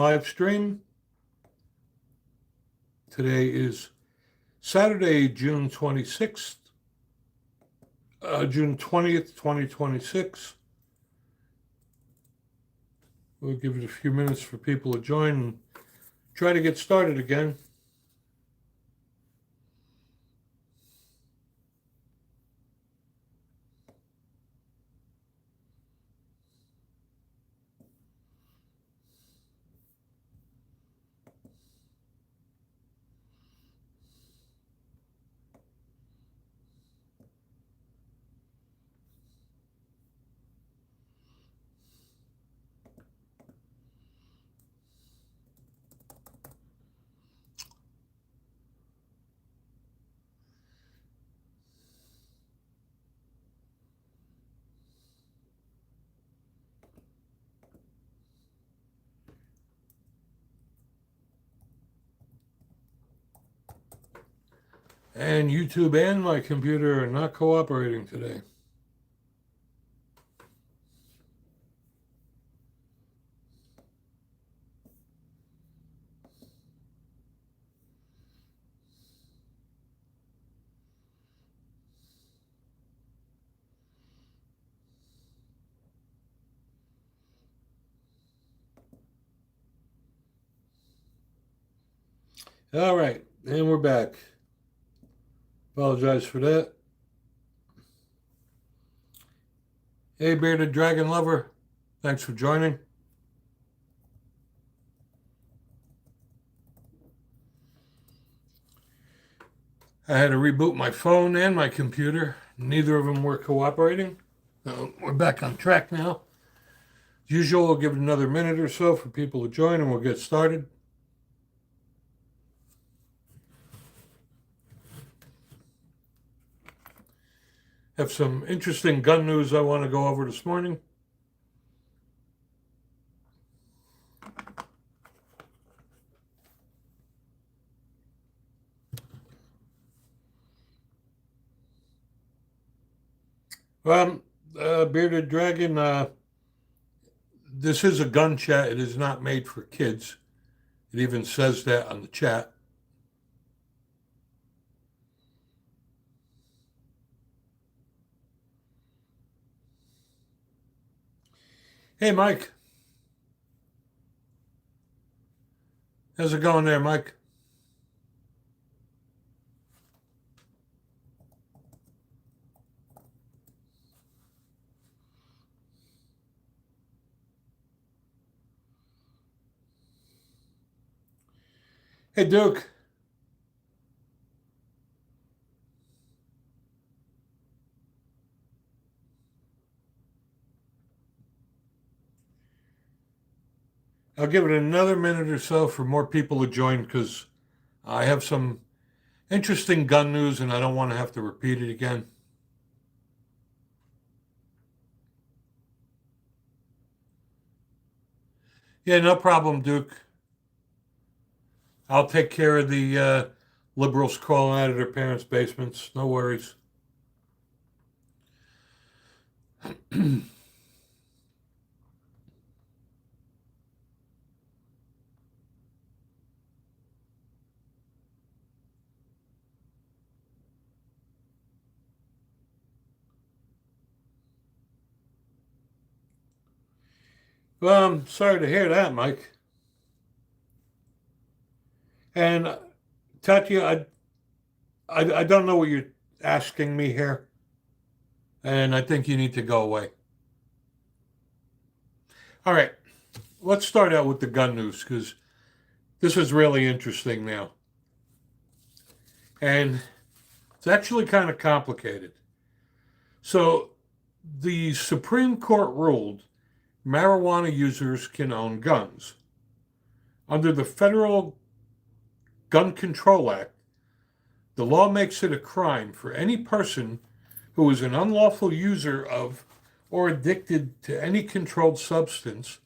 live stream. Today is Saturday, June 26th, June 20th, 2026. We'll give it a few minutes for people to join and try to get started again. And YouTube and my computer are not cooperating today. All right, and we're back. Apologize for that. Hey, Bearded Dragon Lover. Thanks for joining. I had to reboot my phone and my computer. Neither of them were cooperating. We're back on track now. As usual, we'll give it another minute or so for people to join and we'll get started. Have some interesting gun news I want to go over this morning. Bearded Dragon, this is a gun chat. It is not made for kids. It even says that on the chat. Hey, Mike. How's it going there, Mike? Hey, Duke. I'll give it another minute or so for more people to join because I have some interesting gun news and I don't want to have to repeat it again. Yeah, no problem, Duke. I'll take care of the liberals crawling out of their parents' basements. No worries. Well, I'm sorry to hear that, Mike. And Tatya, I don't know what you're asking me here, and I think you need to go away. All right, let's start out with the gun news because this is really interesting now. And it's actually kind of complicated. So, the Supreme Court ruled marijuana users can own guns. Under the Federal Gun Control Act, the law makes it a crime for any person who is an unlawful user of or addicted to any controlled substance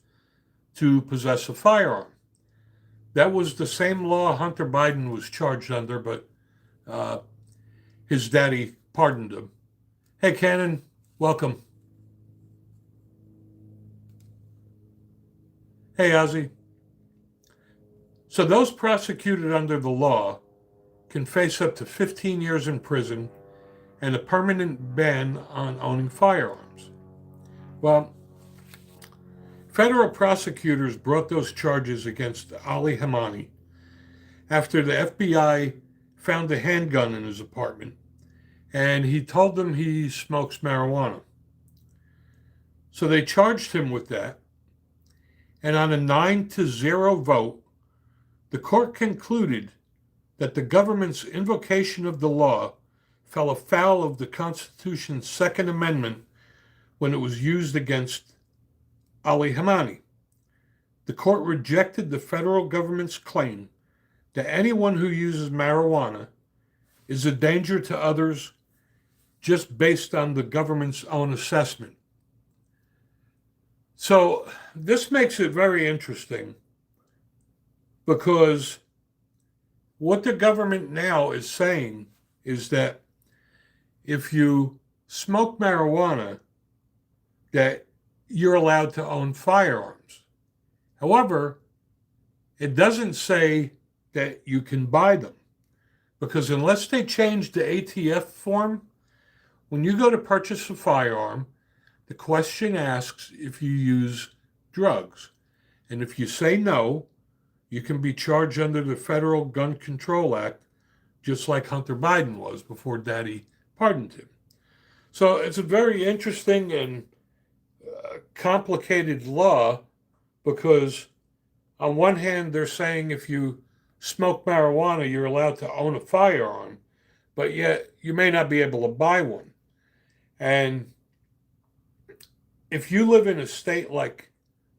to possess a firearm. That was the same law Hunter Biden was charged under, but his daddy pardoned him. Hey, Cannon, welcome. Hey, Ozzy. So those prosecuted under the law can face up to 15 years in prison and a permanent ban on owning firearms. Well, federal prosecutors brought those charges against Ali Hamani after the FBI found a handgun in his apartment and he told them he smokes marijuana. So they charged him with that, and on a 9-0 vote, the court concluded that the government's invocation of the law fell afoul of the Constitution's Second Amendment when it was used against Ali Hamani. The court rejected the federal government's claim that anyone who uses marijuana is a danger to others just based on the government's own assessment. So this makes it very interesting because what the government now is saying is that if you smoke marijuana, that you're allowed to own firearms. However, it doesn't say that you can buy them, because unless they change the ATF form, when you go to purchase a firearm, the question asks if you use drugs. And if you say no, you can be charged under the Federal Gun Control Act, just like Hunter Biden was before Daddy pardoned him. So it's a very interesting and complicated law because on one hand, they're saying if you smoke marijuana, you're allowed to own a firearm, but yet you may not be able to buy one. And if you live in a state like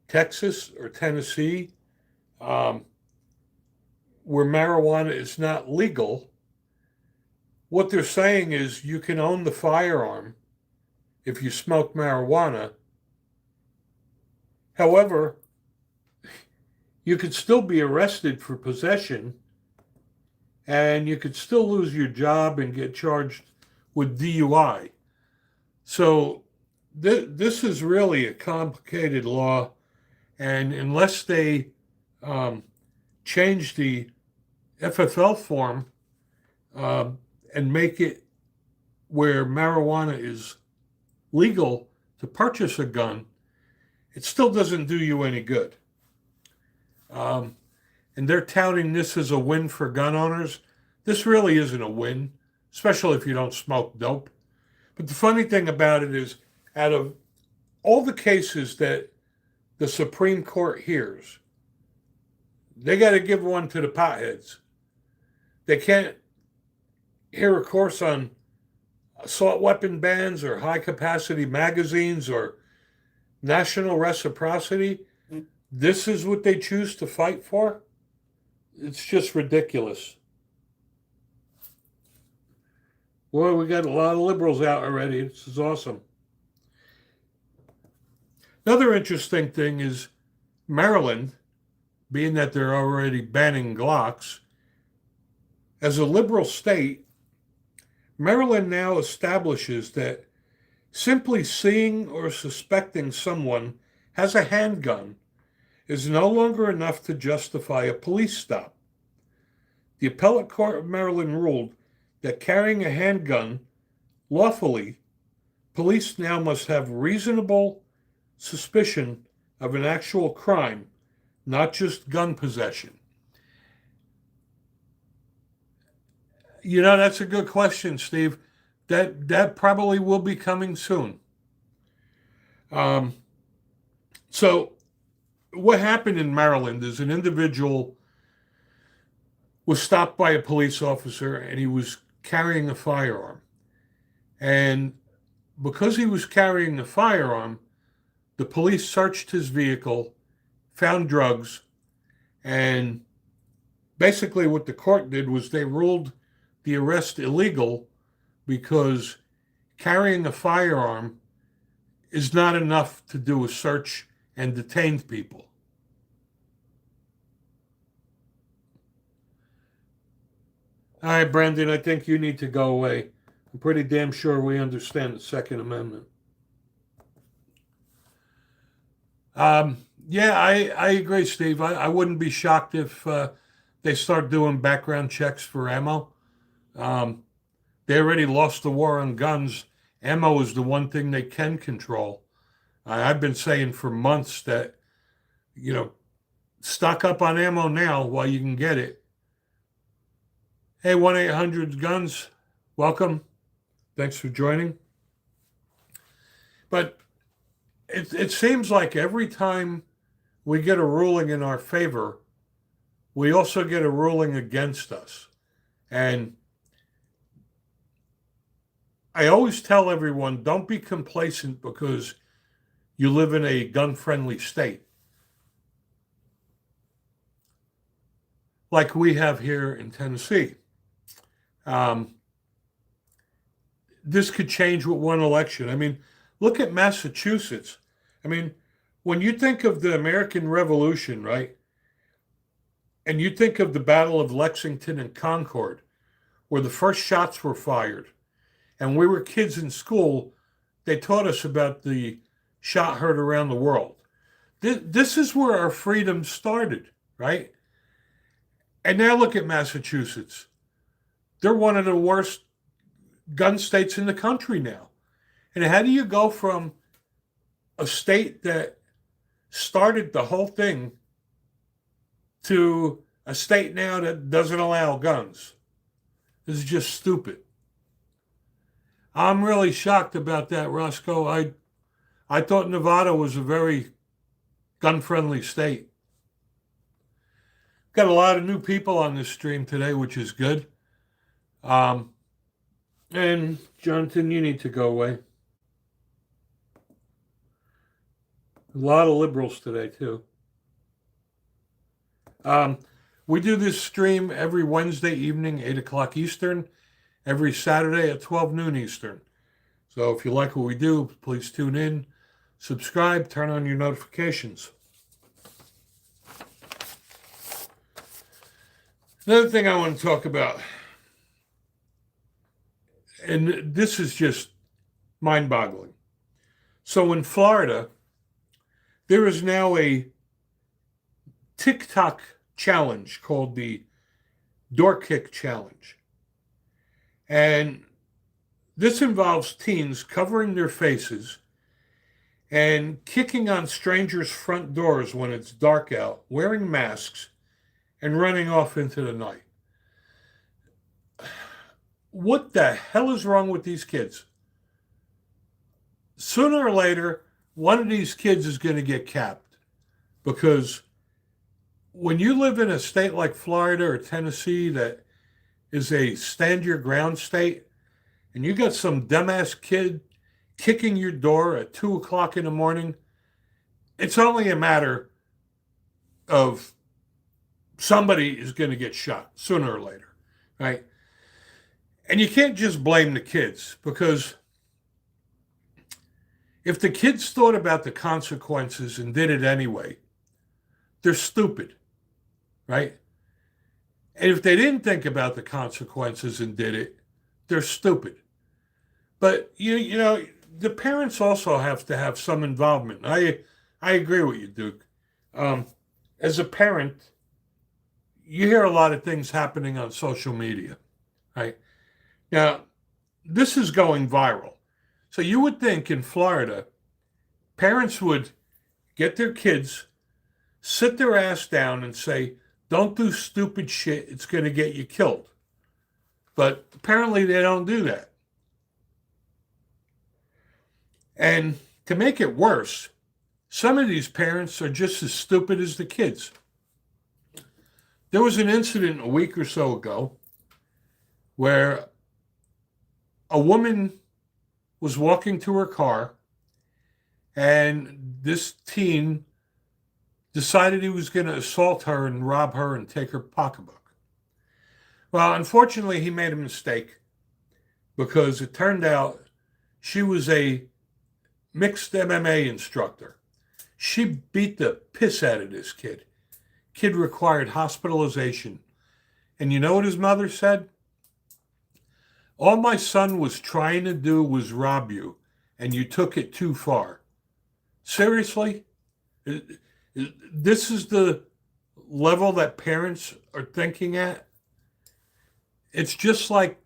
Texas or Tennessee, where marijuana is not legal, what they're saying is you can own the firearm if you smoke marijuana. However, you could still be arrested for possession, and you could still lose your job and get charged with DUI. So this is really a complicated law, and unless they change the FFL form and make it where marijuana is legal to purchase a gun, it still doesn't do you any good. And they're touting this as a win for gun owners. This really isn't a win, especially if you don't smoke dope. But the funny thing about it is, out of all the cases that the Supreme Court hears, they got to give one to the potheads. They can't hear a course on assault weapon bans or high-capacity magazines or national reciprocity. This is what they choose to fight for? It's just ridiculous. Boy, we got a lot of liberals out already. This is awesome. Another interesting thing is Maryland, being that they're already banning Glocks, as a liberal state, Maryland now establishes that simply seeing or suspecting someone has a handgun is no longer enough to justify a police stop. The Appellate Court of Maryland ruled that carrying a handgun lawfully, police now must have reasonable suspicion of an actual crime, not just gun possession. You know, that's a good question, Steve. That probably will be coming soon. So what happened in Maryland is an individual was stopped by a police officer and he was carrying a firearm. And because he was carrying a firearm, the police searched his vehicle, found drugs, and basically what the court did was they ruled the arrest illegal because carrying a firearm is not enough to do a search and detain people. All right, Brendan, I think you need to go away. I'm pretty damn sure we understand the Second Amendment. Yeah, I agree, Steve. I wouldn't be shocked if they start doing background checks for ammo. Um, they already lost the war on guns. Ammo is the one thing they can control. I've been saying for months that, you know, stock up on ammo now while you can get it. Hey, 1-800-GUNS, welcome. Thanks for joining. But it seems like every time we get a ruling in our favor, we also get a ruling against us. And I always tell everyone, don't be complacent because you live in a gun-friendly state, like we have here in Tennessee. This could change with one election. I mean, look at Massachusetts. I mean, when you think of the American Revolution, right, and you think of the Battle of Lexington and Concord, where the first shots were fired, and we were kids in school, they taught us about the shot heard around the world. This is where our freedom started, right? And now look at Massachusetts. They're one of the worst gun states in the country now. And how do you go from a state that started the whole thing to a state now that doesn't allow guns? This is just stupid. I'm really shocked about that, Roscoe. I thought Nevada was a very gun-friendly state. Got a lot of new people on this stream today, which is good. And Jonathan, you need to go away. A lot of liberals today, too. We do this stream every Wednesday evening, 8 o'clock Eastern, every Saturday at 12 noon Eastern. So if you like what we do, please tune in, subscribe, turn on your notifications. Another thing I want to talk about, and this is just mind-boggling. So in Florida, there is now a TikTok challenge called the Door Kick Challenge. And this involves teens covering their faces and kicking on strangers' front doors when it's dark out, wearing masks, and running off into the night. What the hell is wrong with these kids? Sooner or later, one of these kids is going to get capped, because when you live in a state like Florida or Tennessee that is a stand-your-ground state, and you got some dumbass kid kicking your door at 2 o'clock in the morning, it's only a matter of somebody is going to get shot sooner or later, right? And you can't just blame the kids, because if the kids thought about the consequences and did it anyway, they're stupid, right? And if they didn't think about the consequences and did it, they're stupid. But, you know, the parents also have to have some involvement. I agree with you, Duke. As a parent, you hear a lot of things happening on social media, right? Now, this is going viral. So you would think in Florida, parents would get their kids, sit their ass down and say, don't do stupid shit, it's going to get you killed. But apparently they don't do that. And to make it worse, some of these parents are just as stupid as the kids. There was an incident a week or so ago where a woman was walking to her car, and this teen decided he was going to assault her and rob her and take her pocketbook. Well, unfortunately, he made a mistake, because it turned out she was a mixed MMA instructor. She beat the piss out of this kid. Kid required hospitalization. And you know what his mother said? All my son was trying to do was rob you, and you took it too far. Seriously? This is the level that parents are thinking at, it's just like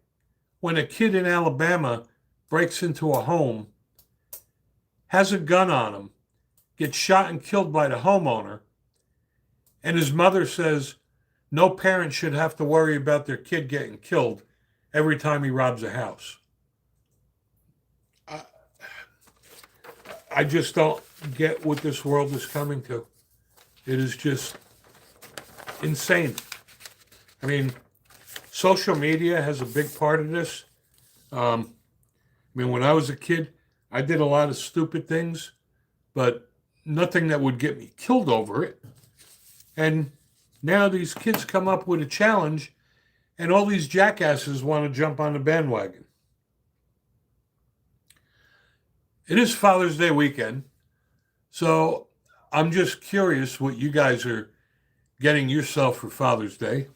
when a kid in Alabama breaks into a home, has a gun on him, gets shot and killed by the homeowner, and his mother says no parent should have to worry about their kid getting killed every time he robs a house. I just don't get what this world is coming to. It is just insane. I mean, social media has a big part of this. When I was a kid, I did a lot of stupid things, but nothing that would get me killed over it. And now these kids come up with a challenge, and all these jackasses want to jump on the bandwagon. It is Father's Day weekend, so I'm just curious what you guys are getting yourself for Father's Day.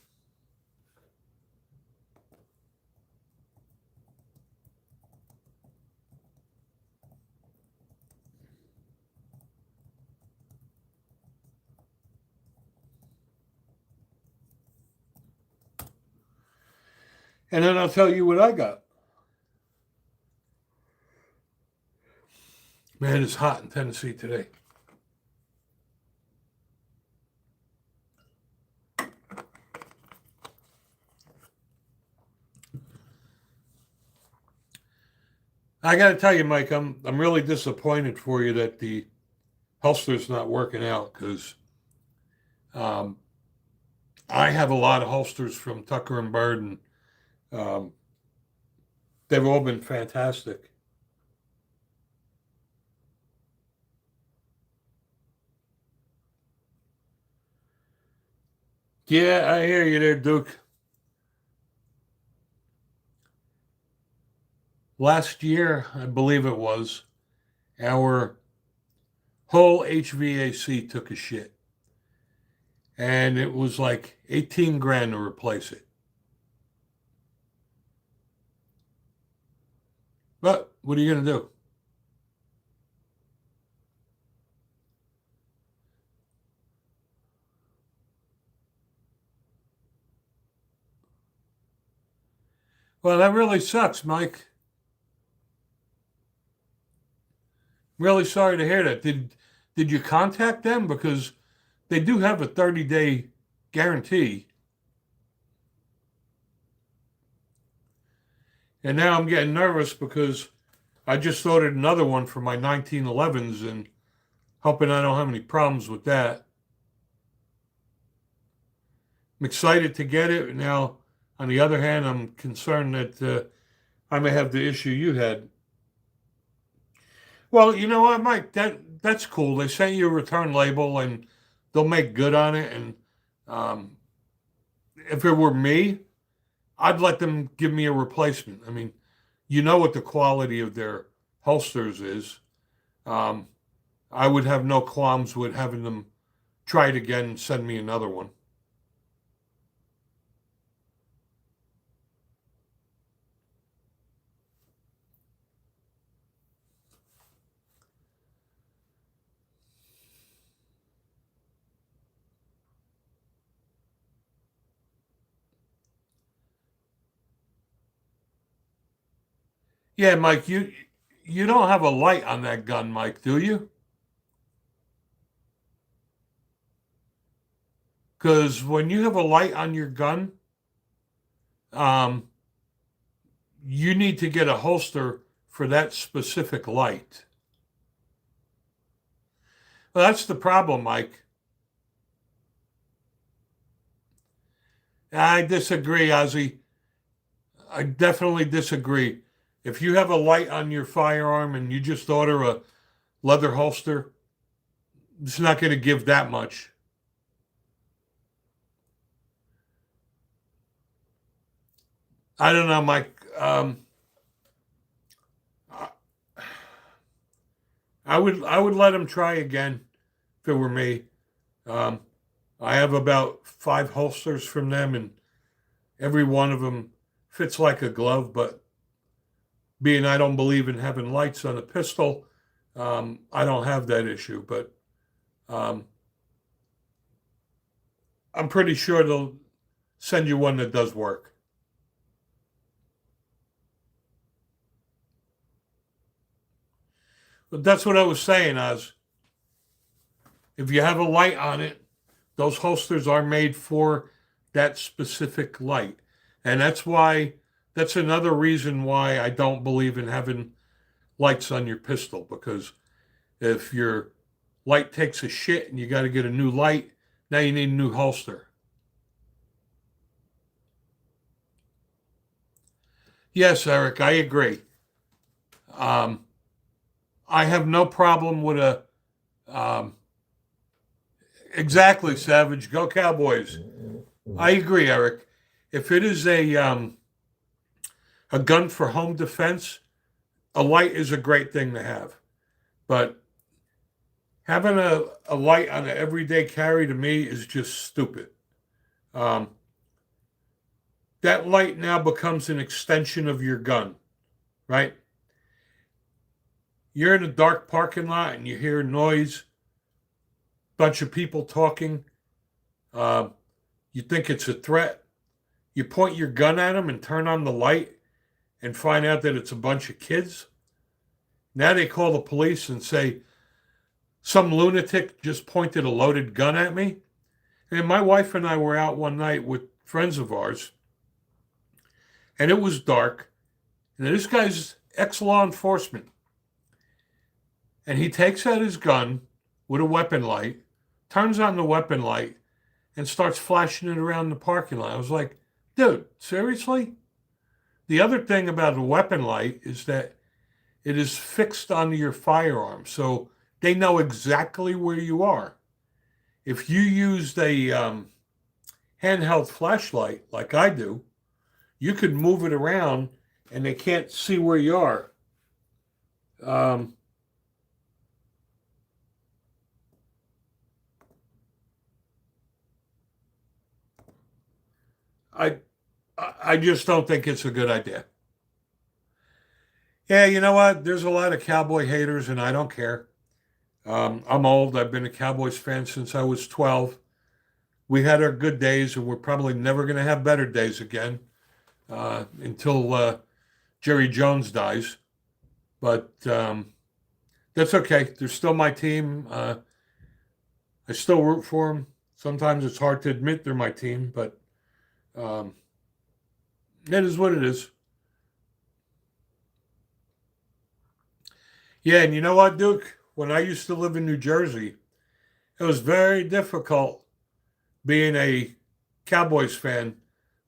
And then I'll tell you what I got. Man, it's hot in Tennessee today. I got to tell you, Mike, I'm really disappointed for you that the holster's not working out, because I have a lot of holsters from Tucker and Bird, and they've all been fantastic. Yeah, I hear you there, Duke. Last year, I believe it was, our whole HVAC took a shit. And it was like 18 grand to replace it. But what are you going to do? Well, that really sucks, Mike. Really sorry to hear that. Did you contact them? Because they do have a 30-day guarantee. And now I'm getting nervous because I just ordered another one for my 1911s, and hoping I don't have any problems with that. I'm excited to get it. Now, on the other hand, I'm concerned that I may have the issue you had. Well, you know what, Mike? That's cool. They sent you a return label, and they'll make good on it. And um, if it were me, I'd let them give me a replacement. I mean, you know what the quality of their holsters is. Um, I would have no qualms with having them try it again and send me another one. Yeah, Mike, you don't have a light on that gun, Mike, do you? Because when you have a light on your gun, um, you need to get a holster for that specific light. Well, that's the problem, Mike. I disagree, Ozzy. I definitely disagree. If you have a light on your firearm and you just order a leather holster, it's not going to give that much. I don't know, Mike. I would let him try again if it were me. Um, I have about 5 holsters from them, and every one of them fits like a glove. But being I don't believe in having lights on a pistol, I don't have that issue. But um, I'm pretty sure they'll send you one that does work. But that's what I was saying, Oz. If you have a light on it, those holsters are made for that specific light. And that's another reason why I don't believe in having lights on your pistol, because if your light takes a shit and you got to get a new light, now you need a new holster. Yes, Eric, I agree. Um, I have no problem with a exactly Savage. Go Cowboys. I agree, Eric. If it is a gun for home defense, a light is a great thing to have. But having a light on an everyday carry to me is just stupid. Um, that light now becomes an extension of your gun, right? You're in a dark parking lot and you hear noise, bunch of people talking. Uh, you think it's a threat. You point your gun at them and turn on the light and find out that it's a bunch of kids. Now they call the police and say, some lunatic just pointed a loaded gun at me. And my wife and I were out one night with friends of ours, and it was dark. And this guy's ex-law enforcement. And he takes out his gun with a weapon light, turns on the weapon light, and starts flashing it around the parking lot. I was like, dude, seriously? The other thing about a weapon light is that it is fixed onto your firearm, so they know exactly where you are. If you used a handheld flashlight like I do, you could move it around and they can't see where you are. Um, I I just don't think it's a good idea. Yeah, you know what? There's a lot of cowboy haters, and I don't care. I'm old. I've been a Cowboys fan since I was 12. We had our good days, and we're probably never going to have better days again until Jerry Jones dies. But that's okay. They're still my team. I still root for them. Sometimes it's hard to admit they're my team, but um, it is what it is. Yeah, and you know what, Duke? When I used to live in New Jersey, it was very difficult being a Cowboys fan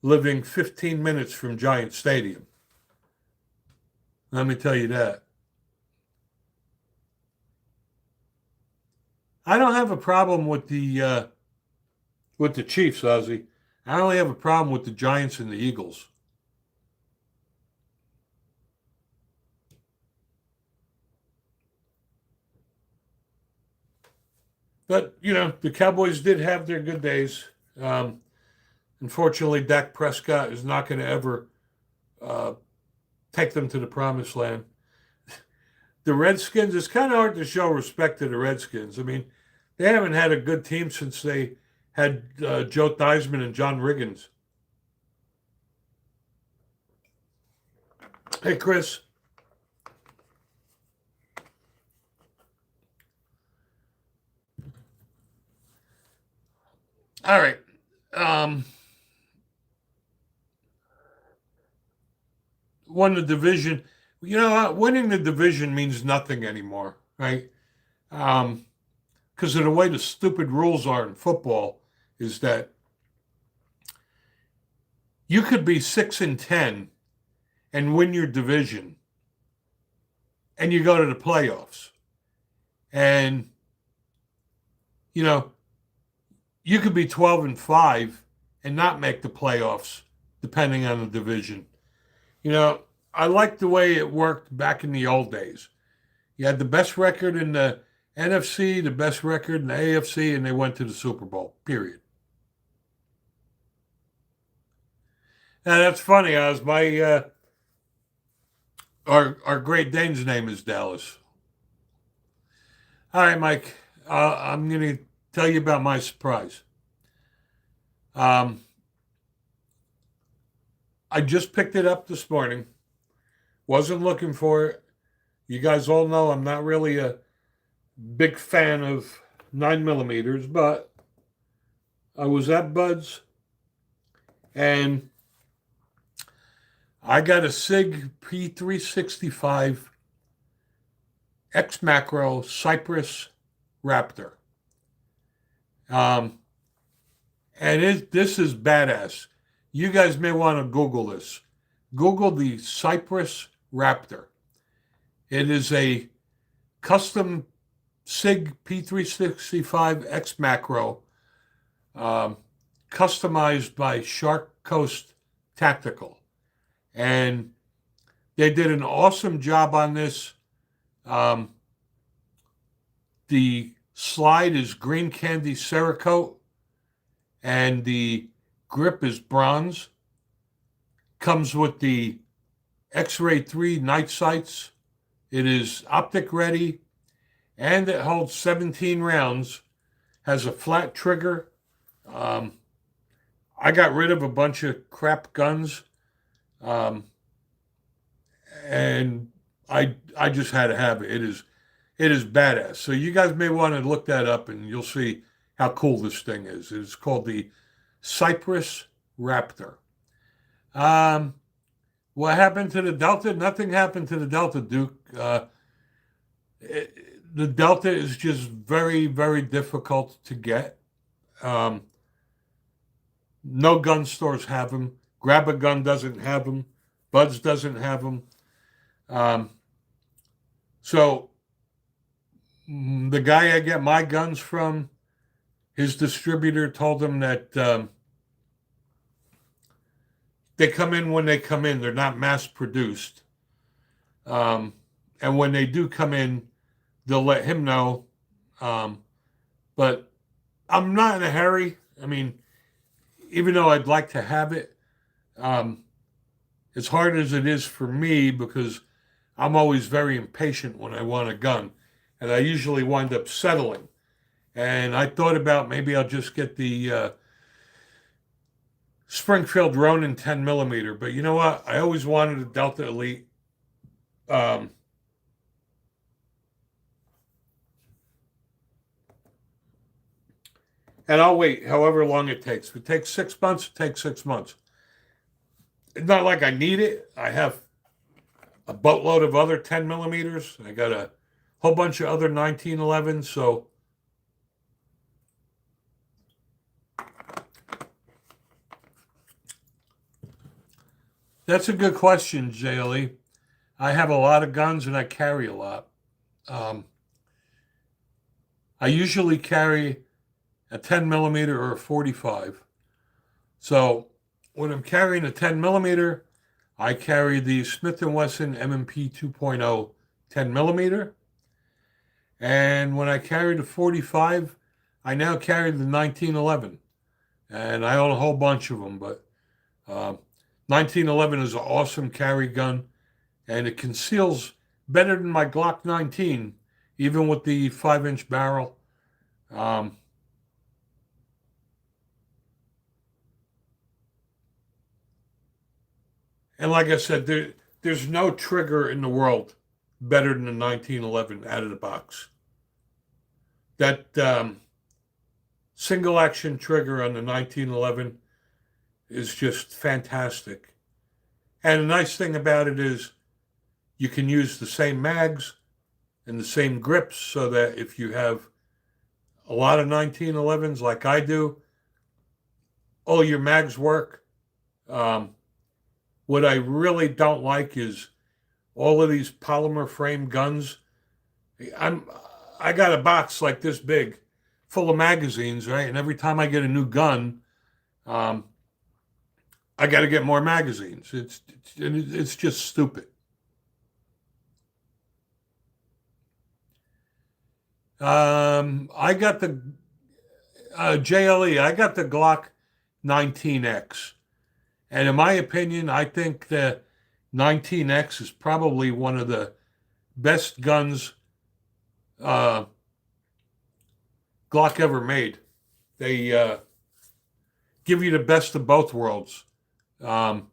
living 15 minutes from Giant Stadium. Let me tell you that. I don't have a problem with the Chiefs, Ozzy. I only have a problem with the Giants and the Eagles. But the Cowboys did have their good days. Um, Unfortunately, Dak Prescott is not going to ever uh, take them to the promised land. The Redskins, it's kind of hard to show respect to the Redskins. I mean, they haven't had a good team since they had Joe Theismann and John Riggins. Hey, Chris. All right. Um, Won the division. Winning the division means nothing anymore, right? Because of the way the stupid rules are in football, is that you could be 6-10 and win your division, and you go to the playoffs, and you know you could be 12-5 and not make the playoffs, depending on the division. You know, I like the way it worked back in the old days. You had the best record in the NFC, the best record in the AFC, and they went to the Super Bowl. Period. Now that's funny, Oz. My our Great Dane's name is Dallas. All right, Mike. I'm going to tell you about my surprise. Um, I just picked it up this morning. Wasn't looking for it. You guys all know I'm not really a big fan of 9 millimeters, but I was at Bud's and I got a SIG P365 X Macro Cypress Raptor. Um, this is badass. You guys may want to Google this. Google the Cypress Raptor. It is a custom SIG P365 X Macro, customized by Shark Coast Tactical. And they did an awesome job on this. The slide is green candy Cerakote, and the grip is bronze. Comes with the X-Ray 3 night sights. It is optic ready, and it holds 17 rounds. Has a flat trigger. I got rid of a bunch of crap guns, and I just had to have it. It is badass. So you guys may want to look that up, and you'll see how cool this thing is. It's called the Cypress Raptor. What happened to the Delta? Nothing happened to the Delta, Duke. The Delta is just very, very difficult to get. No gun stores have them. Grab a Gun doesn't have them. Bud's doesn't have them. So the guy I get my guns from, his distributor told him that they come in when they come in. They're not mass produced. And when they do come in, they'll let him know. But I'm not in a hurry. I mean, even though I'd like to have it, as hard as it is for me, because I'm always very impatient when I want a gun, and I usually wind up settling. And I thought about maybe I'll just get the Springfield Ronin 10 millimeter, but you know what? I always wanted a Delta Elite. And I'll wait however long it takes. If it takes 6 months, it takes 6 months. It's not like I need it. I have a boatload of other 10 millimeters. I got a whole bunch of other 1911s. So that's a good question, JLE. I have a lot of guns and I carry a lot. I usually carry a 10 millimeter or a 45. So when I'm carrying a 10 millimeter, I carry the Smith & Wesson M&P 2.0 10 millimeter. And when I carry the 45, I now carry the 1911. And I own a whole bunch of them, but 1911 is an awesome carry gun, and it conceals better than my Glock 19, even with the 5-inch barrel. And like I said, there's no trigger in the world better than the 1911 out of the box. That single action trigger on the 1911 is just fantastic. And the nice thing about it is you can use the same mags and the same grips, so that if you have a lot of 1911s like I do, all your mags work. What I really don't like is all of these polymer frame guns. I got a box like this big full of magazines, right? And every time I get a new gun, I got to get more magazines. It's just stupid. I got the JLE. I got the Glock 19X. And in my opinion, I think the 19X is probably one of the best guns Glock ever made. They give you the best of both worlds. Um,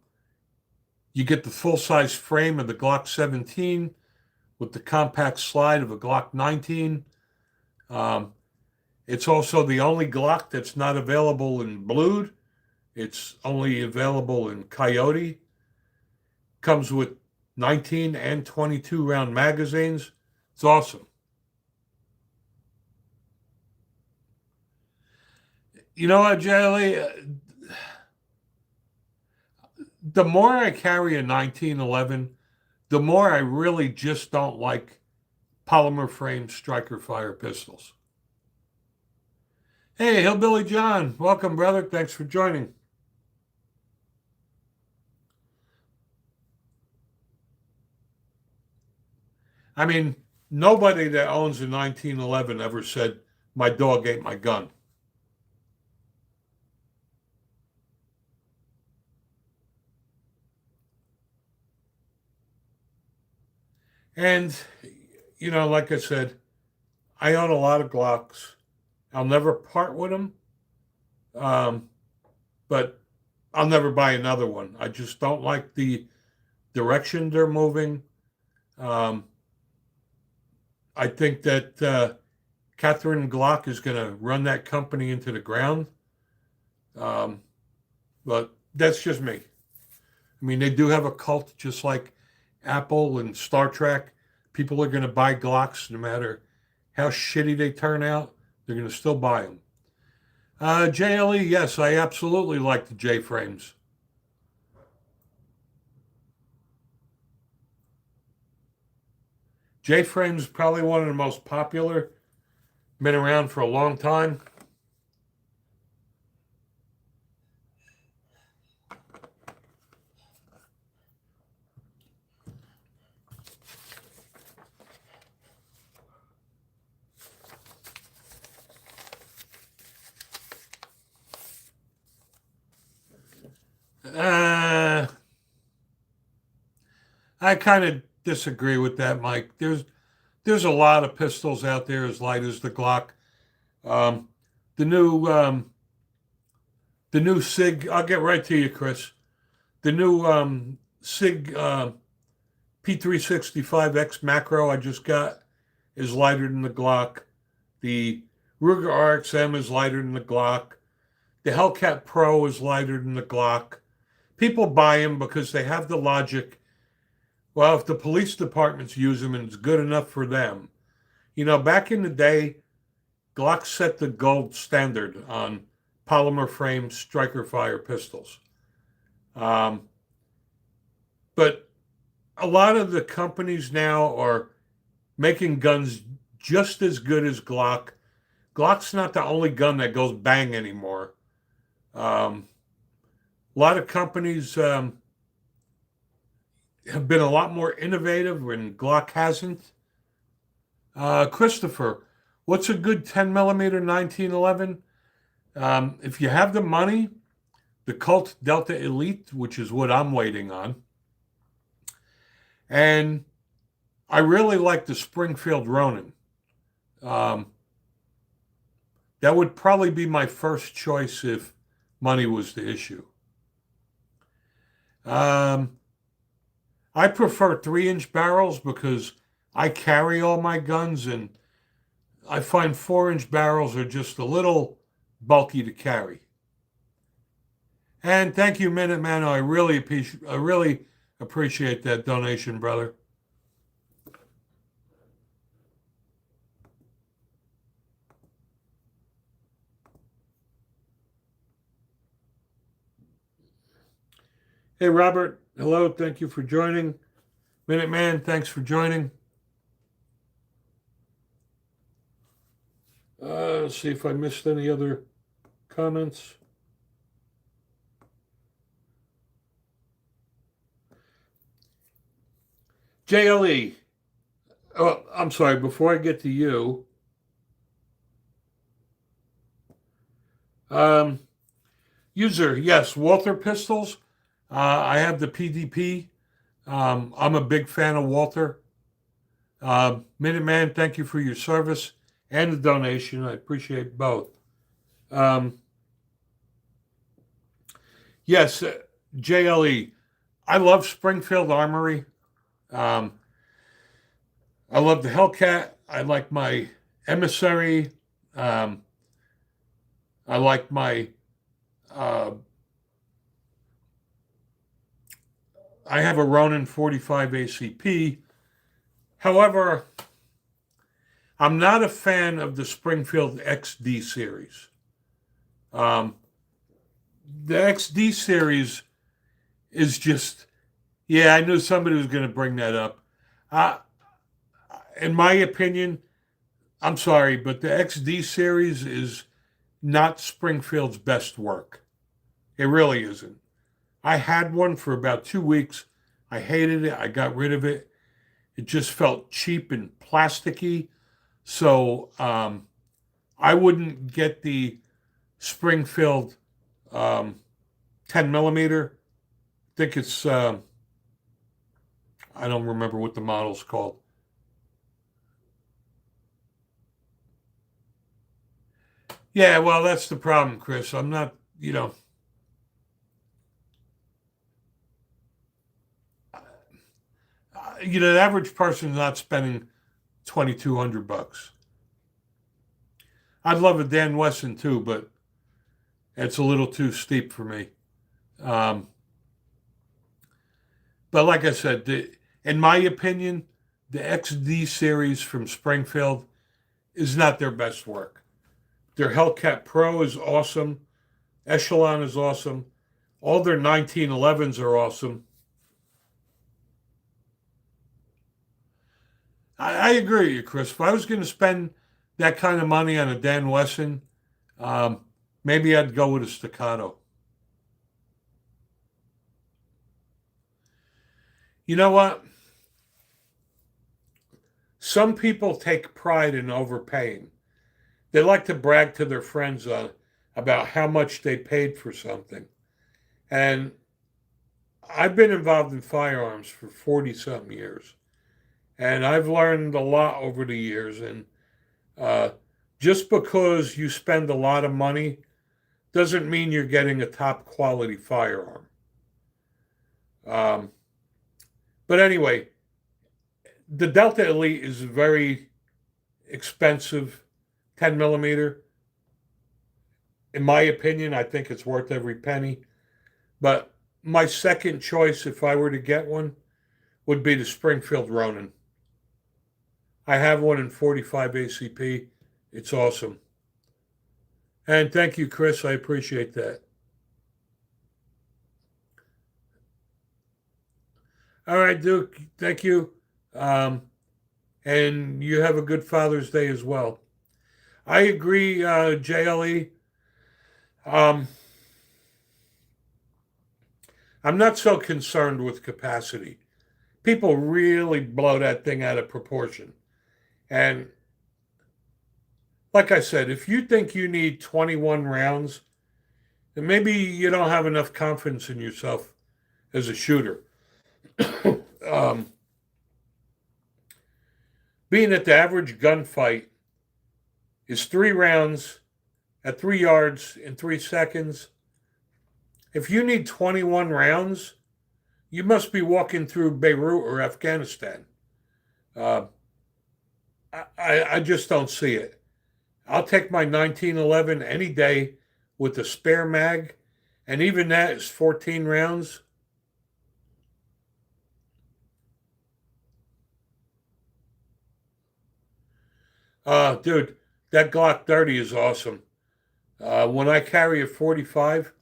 you get the full-size frame of the Glock 17 with the compact slide of a Glock 19. Um, it's also the only Glock that's not available in blued. It's only available in coyote. Comes with 19 and 22 round magazines. It's awesome. You know what, Jaylee? The more I carry a 1911, the more I really just don't like polymer frame striker fire pistols. Hey, Hillbilly John, welcome, brother. Thanks for joining. I mean, nobody that owns a 1911 ever said, my dog ate my gun. And, you know, like I said, I own a lot of Glocks. I'll never part with them, but I'll never buy another one. I just don't like the direction they're moving. Um, I think that Catherine Glock is going to run that company into the ground. But that's just me. I mean, they do have a cult just like Apple and Star Trek. People are going to buy Glocks no matter how shitty they turn out. They're going to still buy them. JLE, yes, I absolutely like the J frames. J frames is probably one of the most popular. Been around for a long time. I kind of disagree with that, Mike. There's a lot of pistols out there as light as the Glock. Um, the new Sig. I'll get right to you, Chris. The new Sig P365X macro I just got is lighter than the Glock. The Ruger RXM is lighter than the Glock. The Hellcat Pro is lighter than the Glock. People buy them because they have the logic. Well, if the police departments use them and it's good enough for them. You know, back in the day, Glock set the gold standard on polymer frame striker fire pistols. But a lot of the companies now are making guns just as good as Glock. Glock's not the only gun that goes bang anymore. A lot of companies have been a lot more innovative when Glock hasn't. Christopher, what's a good 10 millimeter 1911? If you have the money, the Colt Delta Elite, which is what I'm waiting on. And I really like the Springfield Ronin. That would probably be my first choice if money was the issue. I prefer 3-inch barrels because I carry all my guns and I find 4-inch barrels are just a little bulky to carry. And thank you, Minuteman. I really appreciate that donation, brother. Hey, Robert. Hello. Thank you for joining. Minuteman, thanks for joining. Let's see if I missed any other comments. JLE. Oh, I'm sorry. Before I get to you, user, yes, Walther pistols. I have the PDP. I'm a big fan of Walther. Minuteman, thank you for your service and the donation. I appreciate both. Yes, JLE. I love Springfield Armory. Um, I love the Hellcat. I like my emissary. Um, I like my. Uh, I have a Ronin 45 ACP. However, I'm not a fan of the Springfield XD series. Um, the XD series is just, yeah, I knew somebody was going to bring that up. Uh, in my opinion, I'm sorry, but the XD series is not Springfield's best work. It really isn't. I had one for about 2 weeks. I hated it. I got rid of it. It just felt cheap and plasticky. So I wouldn't get the Springfield 10 millimeter. I think it's, I don't remember what the model's called. Yeah, well, that's the problem, Chris. I'm not, the average person's not spending 2,200 bucks. I'd love a Dan Wesson too, but it's a little too steep for me. Um, but like I said, in my opinion, the XD series from Springfield is not their best work. Their Hellcat Pro is awesome. Echelon is awesome. All their 1911s are awesome. I agree with you, Chris. If I was going to spend that kind of money on a Dan Wesson, um, maybe I'd go with a staccato. You know what? Some people take pride in overpaying. They like to brag to their friends about how much they paid for something. And I've been involved in firearms for 40 something years. And I've learned a lot over the years. And uh, just because you spend a lot of money doesn't mean you're getting a top quality firearm. Um, but anyway, the Delta Elite is very expensive 10 millimeter. In my opinion, I think it's worth every penny. But my second choice, if I were to get one, would be the Springfield Ronin. I have one in 45 ACP. It's awesome. And thank you, Chris. I appreciate that. All right, Duke. Thank you. Um, and you have a good Father's Day as well. I agree, JLE. Um, I'm not so concerned with capacity. People really blow that thing out of proportion. And like I said, if you think you need 21 rounds, then maybe you don't have enough confidence in yourself as a shooter. um, Being that the average gunfight is 3 rounds at 3 yards in 3 seconds, if you need 21 rounds, you must be walking through Beirut or Afghanistan. Uh, I just don't see it. I'll take my 1911 any day with a spare mag, and even that is 14 rounds. Dude, that Glock 30 is awesome. When I carry a 45,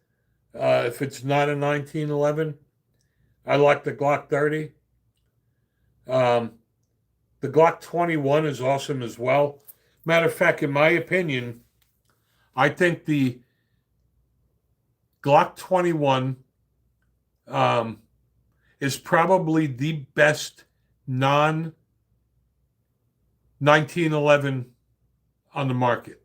if it's not a 1911, I like the Glock 30. Um, the Glock 21 is awesome as well. Matter of fact, in my opinion, I think the Glock 21 um, is probably the best non 1911 on the market.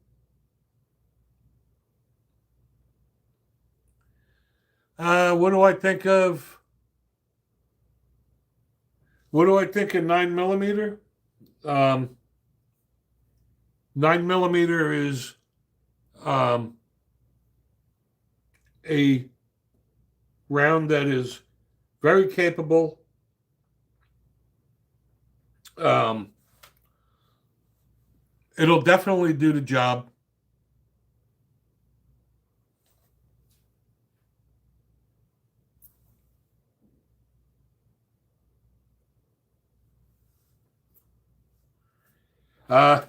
What do I think of? What do I think of 9 millimeter? Um, 9 millimeter is um, a round that is very capable. Um, it'll definitely do the job. Uh,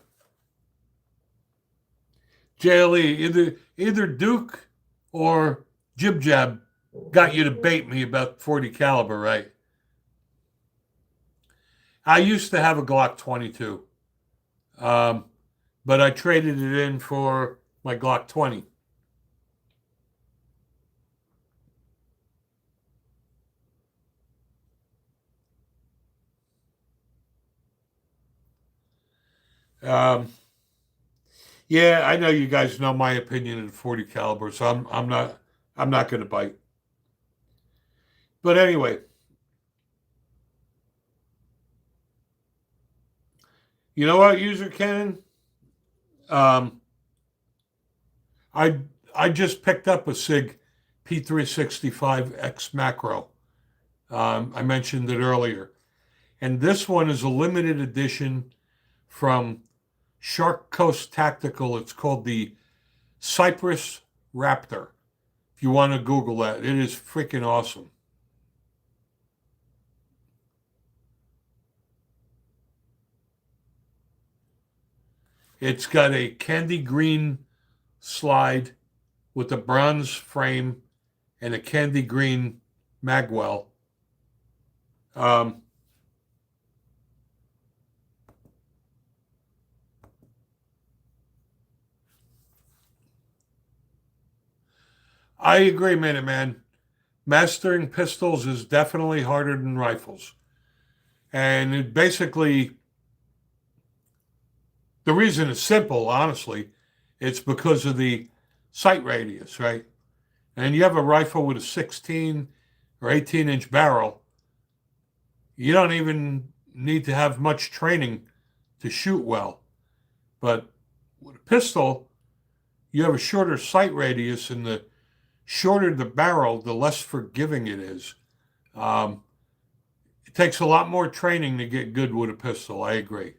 JLE, either Duke or Jib Jab got you to bait me about 40 caliber, right? I used to have a Glock 22, um, but I traded it in for my Glock 20. Um, yeah, I know you guys know my opinion of 40 caliber, so I'm not going to bite. But anyway, you know what, user Canon? Um, I I just picked up a Sig P365X macro. I mentioned it earlier, and this one is a limited edition from Shark Coast Tactical. It's called the Cypress Raptor. If you want to Google that, it is freaking awesome. It's got a candy green slide with a bronze frame and a candy green magwell. Um, I agree, man. Mastering pistols is definitely harder than rifles. And it basically, the reason is simple, honestly. It's because of the sight radius, right? And you have a rifle with a 16 or 18-inch barrel, you don't even need to have much training to shoot well. But with a pistol, you have a shorter sight radius, and the shorter the barrel, the less forgiving it is. Um, it takes a lot more training to get good with a pistol. I agree.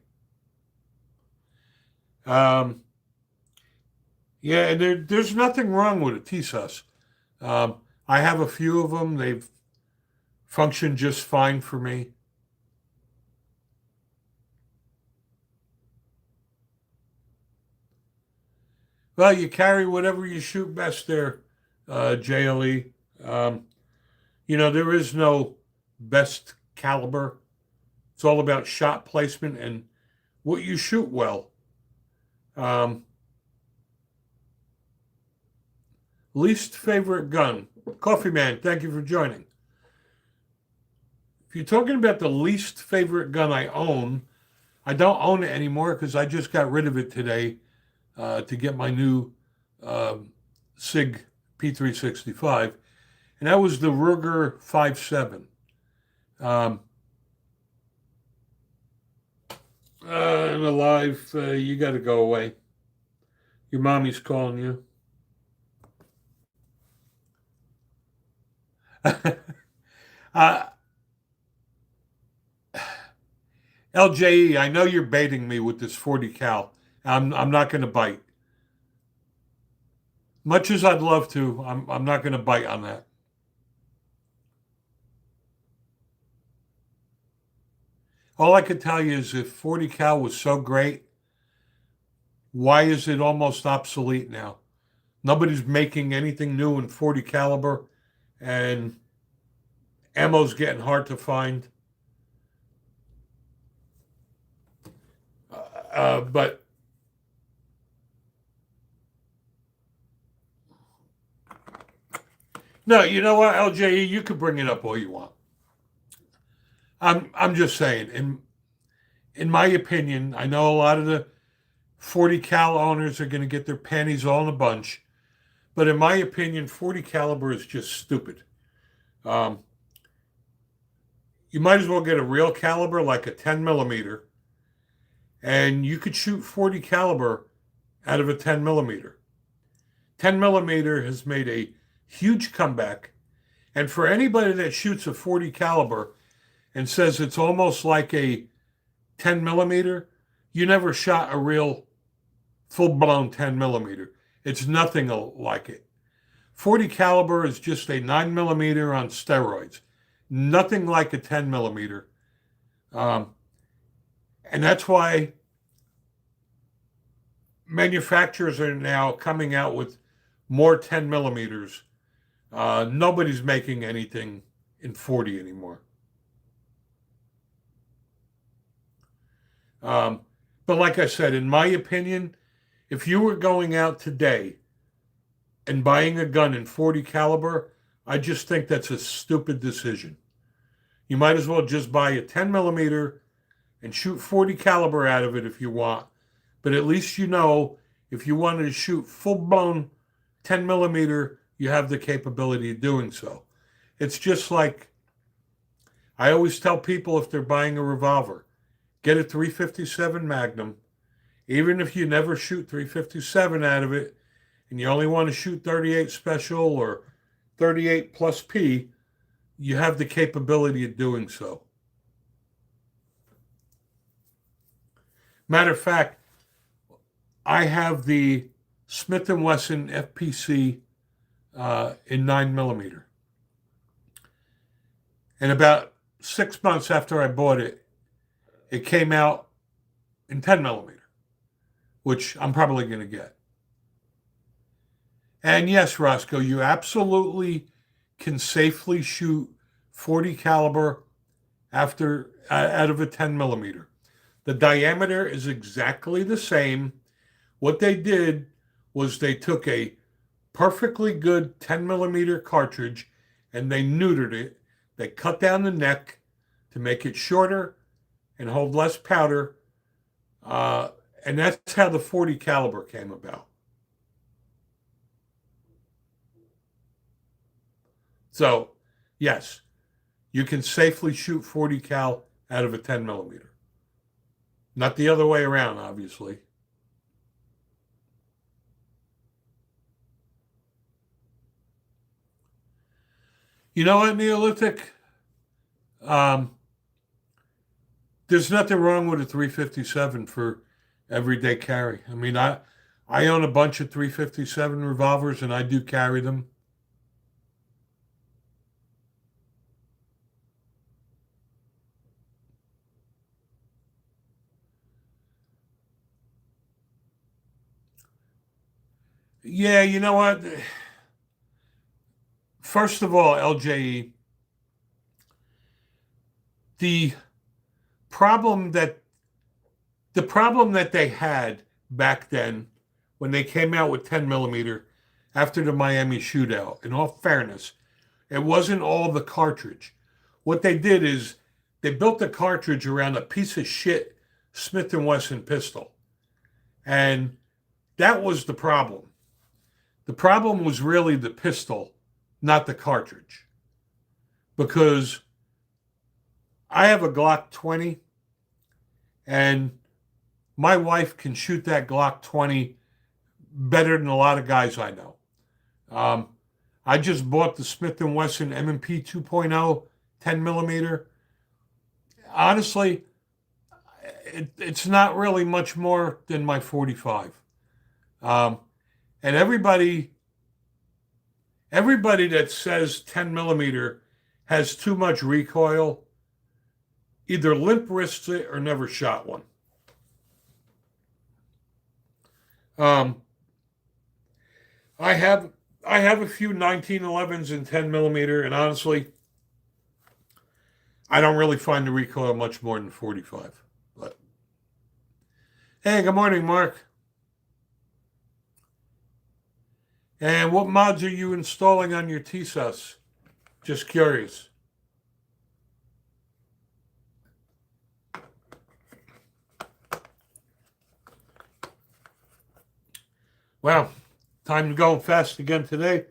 Um, yeah, and there's nothing wrong with a TSUS. I have a few of them. They've functioned just fine for me. Well, you carry whatever you shoot best there, JLE. Um, there is no best caliber. It's all about shot placement and what you shoot well. Um, least favorite gun. Coffee Man, thank you for joining. If you're talking about the least favorite gun I own, I don't own it anymore because I just got rid of it today to get my new um SIG P365, and that was the Ruger 57. Um, and alive, you got to go away. Your mommy's calling you. uh, LJE, I know you're baiting me with this 40 cal. I'm not going to bite. Much as I'd love to, I'm not going to bite on that. All I could tell you is if 40 cal was so great, why is it almost obsolete now? Nobody's making anything new in 40 caliber, and ammo's getting hard to find. But no, you know what, LJE, you could bring it up all you want. I'm just saying, in my opinion, I know a lot of the 40 cal owners are going to get their panties all in a bunch, but in my opinion, 40 caliber is just stupid. Um, you might as well get a real caliber like a 10 millimeter, and you could shoot 40 caliber out of a 10 millimeter. 10 millimeter has made a huge comeback, And for anybody that shoots a 40 caliber and says it's almost like a 10 millimeter, you never shot a real full-blown 10 millimeter. It's nothing like it. 40 caliber is just a 9 millimeter on steroids. Nothing like a 10 millimeter. And that's why manufacturers are now coming out with more 10 millimeters. Nobody's making anything in 40 anymore. But like I said, in my opinion, if you were going out today and buying a gun in 40 caliber, I just think that's a stupid decision. You might as well just buy a 10 millimeter and shoot 40 caliber out of it if you want. But at least you know if you wanted to shoot full-blown 10 millimeter, you have the capability of doing so. It's just like I always tell people if they're buying a revolver, get a 357 Magnum. Even if you never shoot 357 out of it and you only want to shoot 38 special or 38 plus P, you have the capability of doing so. Matter of fact, I have the Smith & Wesson FPC in 9 millimeter. And about 6 months after I bought it, it came out in 10 millimeter, which I'm probably going to get. And yes, Roscoe, you absolutely can safely shoot 40 caliber after out of a 10 millimeter. The diameter is exactly the same. What they did was they took a perfectly good 10 millimeter cartridge and they neutered it. They cut down the neck to make it shorter and hold less powder. And that's how the 40 caliber came about. So, yes, you can safely shoot 40 cal out of a 10 millimeter. Not the other way around, obviously. You know what, Neolithic? There's nothing wrong with a 357 for everyday carry. I mean, I own a bunch of 357 revolvers and I do carry them. Yeah, you know what? First of all, LJE, the problem that they had back then when they came out with 10 millimeter after the Miami shootout, in all fairness, it wasn't all the cartridge. What they did is they built the cartridge around a piece of shit Smith & Wesson pistol. And that was the problem. The problem was really the pistol, not the cartridge. Because I have a Glock 20 and my wife can shoot that Glock 20 better than a lot of guys I know. I just bought the Smith & Wesson M&P 2.0 10 millimeter. Honestly, it's not really much more than my 45. And everybody that says 10 millimeter has too much recoil either limp wrists it or never shot one. I have a few 1911s in 10 millimeter, and honestly, I don't really find the recoil much more than 45. But hey, good morning, Mark. And what mods are you installing on your TSUS? Just curious. Well, time to go fast again today.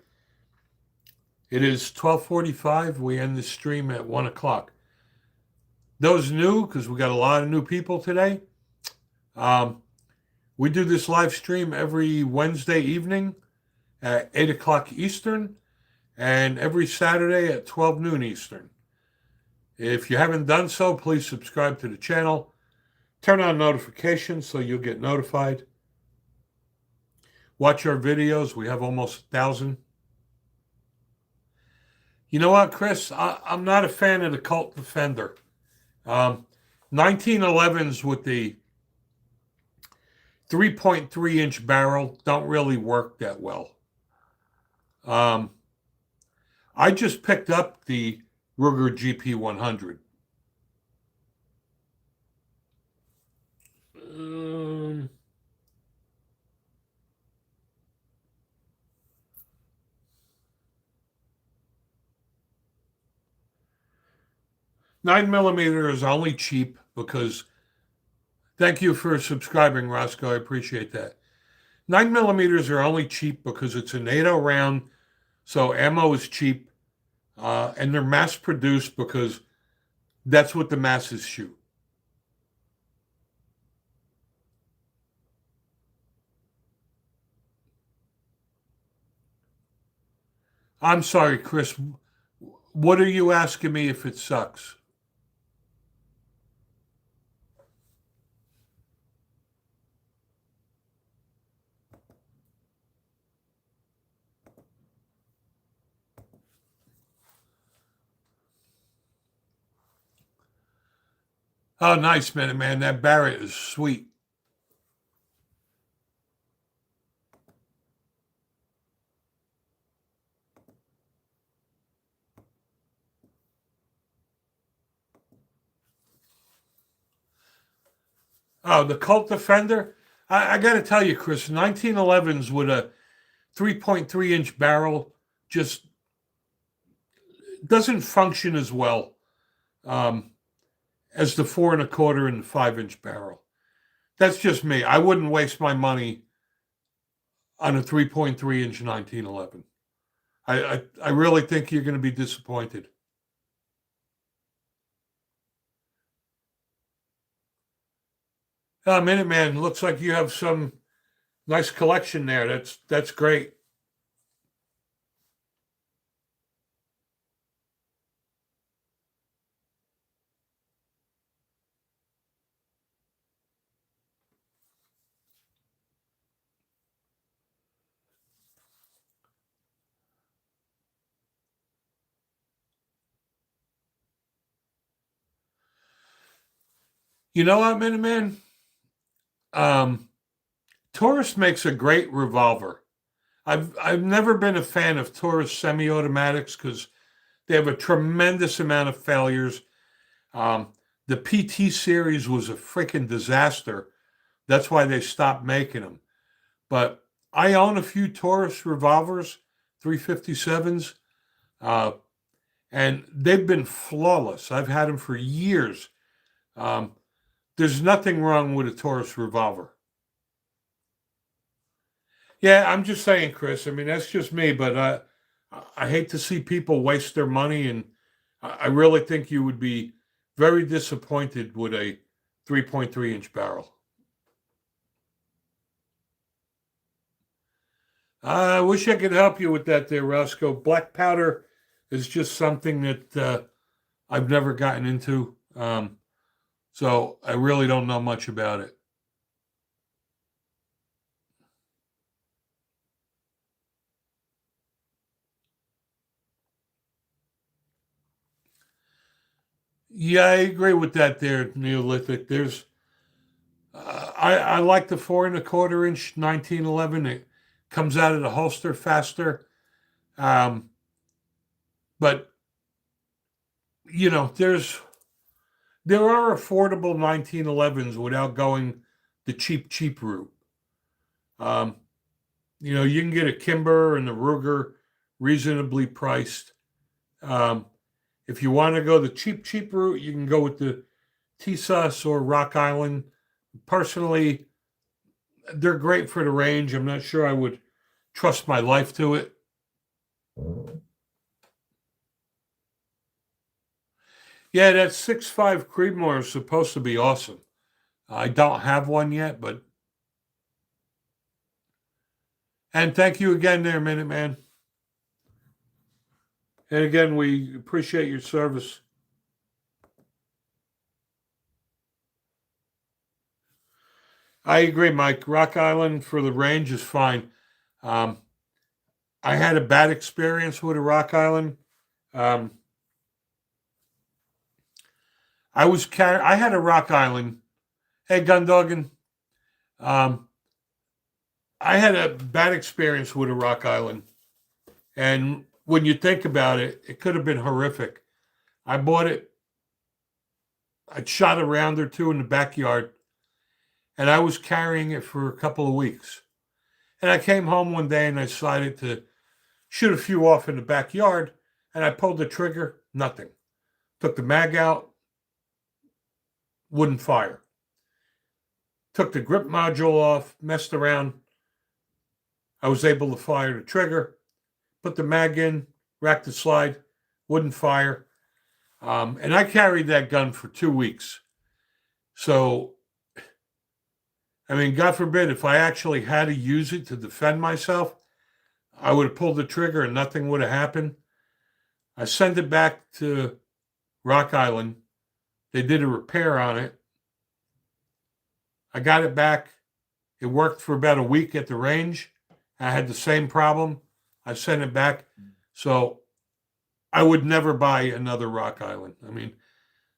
It is 12:45. We end the stream at 1 o'clock. Those new, because we got a lot of new people today, we do this live stream every Wednesday evening at 8 o'clock Eastern. and every Saturday at 12 noon Eastern. If you haven't done so, please subscribe to the channel. Turn on notifications so you'll get notified. Watch our videos. We have almost 1,000. You know what, Chris? I'm not a fan of the Colt Defender. 1911s with the 3.3-inch barrel don't really work that well. I just picked up the Ruger GP100. 9mm is only cheap because, thank you for subscribing, Roscoe. I appreciate that. 9mm are only cheap because it's a NATO round, so ammo is cheap, and they're mass produced because that's what the masses shoot. I'm sorry, Chris. What are you asking me if it sucks? Oh, nice, man. That Barrett is sweet. Oh, the Colt Defender. I got to tell you, Chris, 1911s with a 3.3-inch barrel just doesn't function as well as the 4.25 and the 5-inch barrel. That's just me. I wouldn't waste my money on a 3.3-inch 1911. I really think you're going to be disappointed. Minuteman, looks like you have some nice collection there. That's great. You know what, Minuteman? Taurus makes a great revolver. I've never been a fan of Taurus semi-automatics because they have a tremendous amount of failures. The PT series was a freaking disaster. That's why they stopped making them. But I own a few Taurus revolvers, 357s, and they've been flawless. I've had them for years. There's nothing wrong with a Taurus revolver. Yeah, I'm just saying, Chris. I mean, that's just me, but I hate to see people waste their money, and I really think you would be very disappointed with a 3.3-inch barrel. I wish I could help you with that there, Roscoe. Black powder is just something that I've never gotten into. So I really don't know much about it. Yeah, I agree with that there, Neolithic. I like the 4.25-inch 1911. It comes out of the holster faster. Um, but there are affordable 1911s without going the cheap route. Um, you can get a Kimber and a Ruger reasonably priced. Um, if you want to go the cheap route, you can go with the TSUS or Rock Island. Personally, they're great for the range. I'm not sure I would trust my life to it. Yeah, that 6.5 Creedmoor is supposed to be awesome. I don't have one yet, but. And thank you again there, Minuteman. And again, we appreciate your service. I agree, Mike. Rock Island for the range is fine. Um, I had a bad experience with a Rock Island. Um, I had a Rock Island. Hey, Gundogan. Um, I had a bad experience with a Rock Island, and when you think about it, it could have been horrific. I bought it. I shot a round or two in the backyard, and I was carrying it for a couple of weeks. And I came home one day and I decided to shoot a few off in the backyard, and I pulled the trigger. Nothing. Took the mag out. Wouldn't fire. Took the grip module off. Messed around. I was able to fire the trigger. Put the mag in. Racked the slide. Wouldn't fire. And I carried that gun for 2 weeks. So, I mean, God forbid, if I actually had to use it to defend myself, I would have pulled the trigger and nothing would have happened. I sent it back to Rock Island. They did a repair on it. I got it back. It worked for about a week at the range. I had the same problem. I sent it back. So I would never buy another Rock Island. I mean,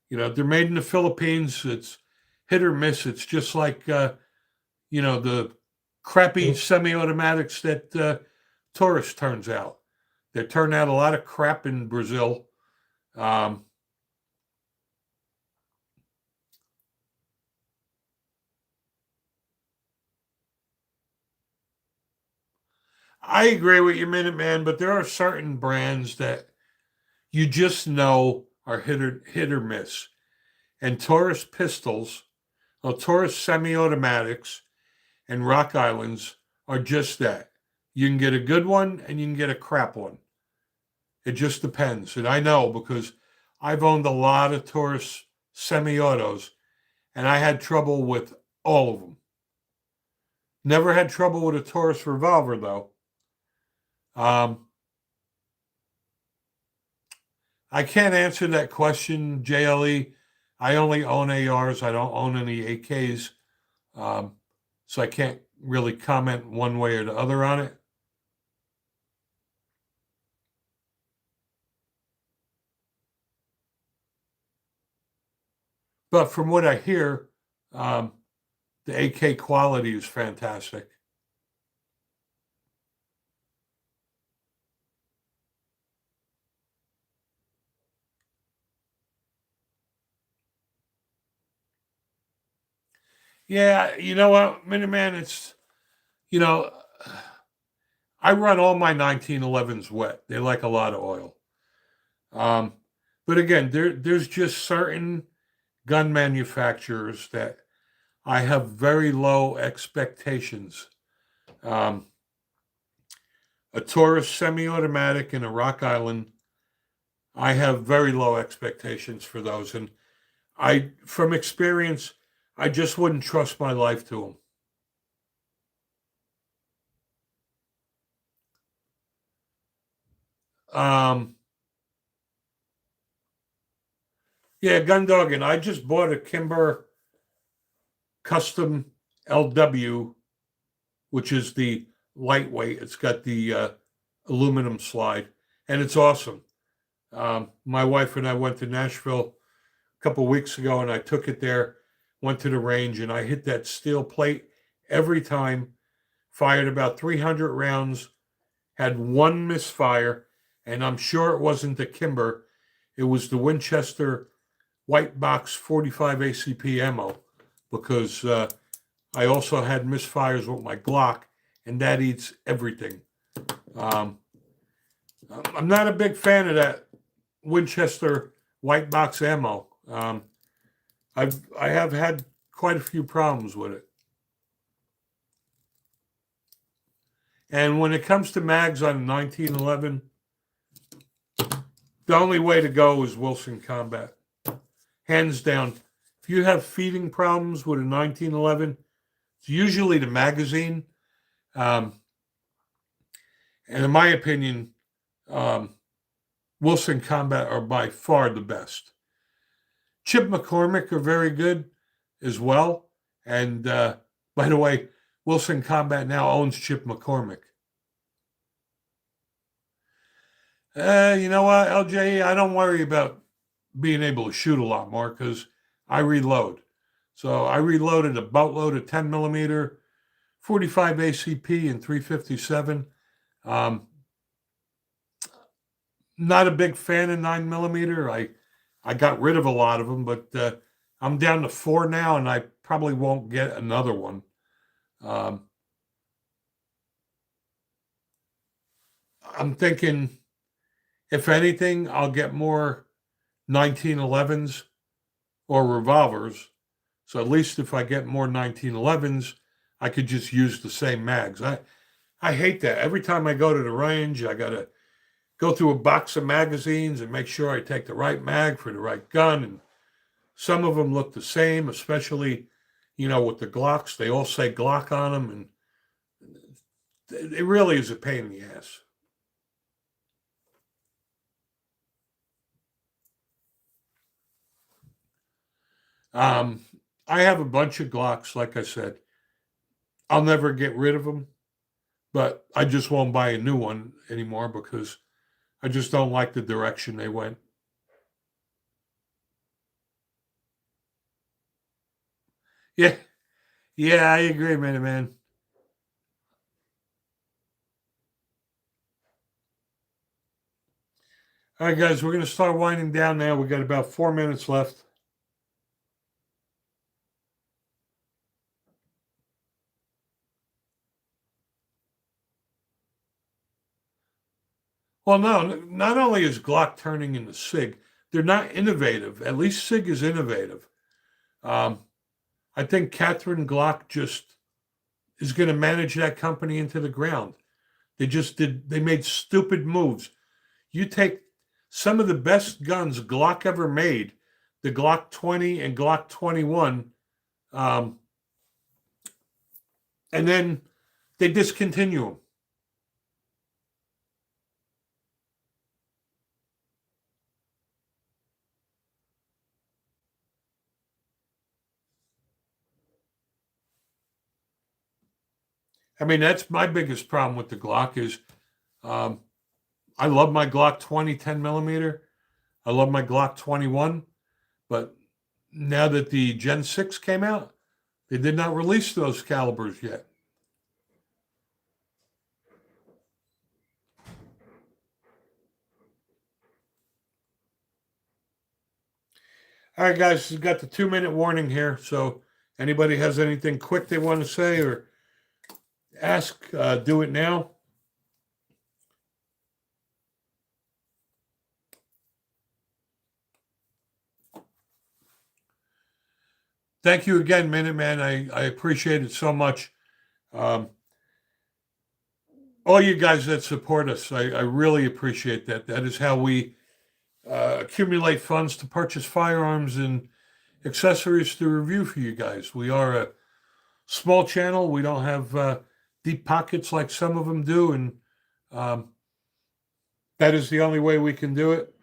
they're made in the Philippines. It's hit or miss. It's just like, the crappy semi-automatics that Taurus turns out. They turn out a lot of crap in Brazil. I agree with you, Minuteman, but there are certain brands that you just know are hit or miss. And Taurus pistols, Taurus semi-automatics, and Rock Islands are just that. You can get a good one and you can get a crap one. It just depends. And I know because I've owned a lot of Taurus semi-autos, and I had trouble with all of them. Never had trouble with a Taurus revolver, though. I can't answer that question, JLE. I only own ARs. I don't own any AKs. So I can't really comment one way or the other on it. But from what I hear, the AK quality is fantastic. Yeah, you know what, Minuteman, it's, you know, I run all my 1911s wet. They like a lot of oil. Um, but again, there's just certain gun manufacturers that I have very low expectations. Um, a Taurus semi-automatic and a Rock Island, I have very low expectations for those. And from experience, I just wouldn't trust my life to them. Yeah, Gundogan, I just bought a Kimber Custom LW, which is the lightweight. It's got the aluminum slide, and it's awesome. My wife and I went to Nashville a couple of weeks ago, and I took it there, went to the range, and I hit that steel plate every time, fired about 300 rounds, had one misfire, and I'm sure it wasn't the Kimber. It was the Winchester white box 45 ACP ammo, because I also had misfires with my Glock, and that eats everything. I'm not a big fan of that Winchester white box ammo. I have had quite a few problems with it. And when it comes to mags on 1911, the only way to go is Wilson Combat. Hands down. If you have feeding problems with a 1911, it's usually the magazine. And in my opinion, Wilson Combat are by far the best. Chip McCormick are very good as well. And by the way, Wilson Combat now owns Chip McCormick. You know what, LJ? I don't worry about being able to shoot a lot more because I reload. So I reloaded a boatload of 10 millimeter, 45 ACP, and 357. Not a big fan of 9 millimeter. I got rid of a lot of them, but I'm down to 4 now, and I probably won't get another one. I'm thinking, if anything, I'll get more 1911s or revolvers. So at least if I get more 1911s, I could just use the same mags. I hate that. Every time I go to the range, I got to go through a box of magazines and make sure I take the right mag for the right gun. And some of them look the same, especially, with the Glocks. They all say Glock on them, and it really is a pain in the ass. I have a bunch of Glocks, like I said. I'll never get rid of them, but I just won't buy a new one anymore because I just don't like the direction they went. Yeah, yeah, I agree, man. All right, guys, we're going to start winding down now. We got about 4 minutes left. Well, no, not only is Glock turning into SIG, they're not innovative. At least SIG is innovative. Um, I think Catherine Glock just is going to manage that company into the ground. They made stupid moves. You take some of the best guns Glock ever made, the Glock 20 and Glock 21, um, and then they discontinue them. I mean, that's my biggest problem with the Glock is um, I love my Glock 20 10 millimeter. I love my Glock 21, but now that the Gen 6 came out, they did not release those calibers yet. All right, guys, we've got the 2 minute warning here. So anybody has anything quick they want to say or ask, do it now. Thank you again, Minuteman. I appreciate it so much. Um, all you guys that support us, I really appreciate that. That is how we accumulate funds to purchase firearms and accessories to review for you guys. We are a small channel. We don't have deep pockets like some of them do, and um, that is the only way we can do it.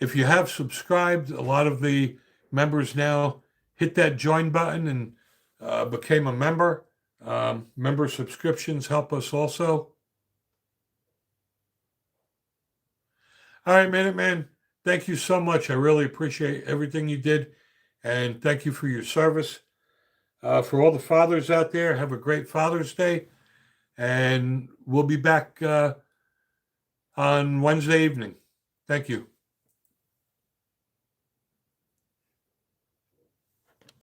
If you have subscribed, a lot of the members now hit that join button and became a member. Member subscriptions help us also. All right, Minuteman, thank you so much. I really appreciate everything you did, and thank you for your service. For all the fathers out there, have a great Father's Day, and we'll be back on Wednesday evening. Thank you.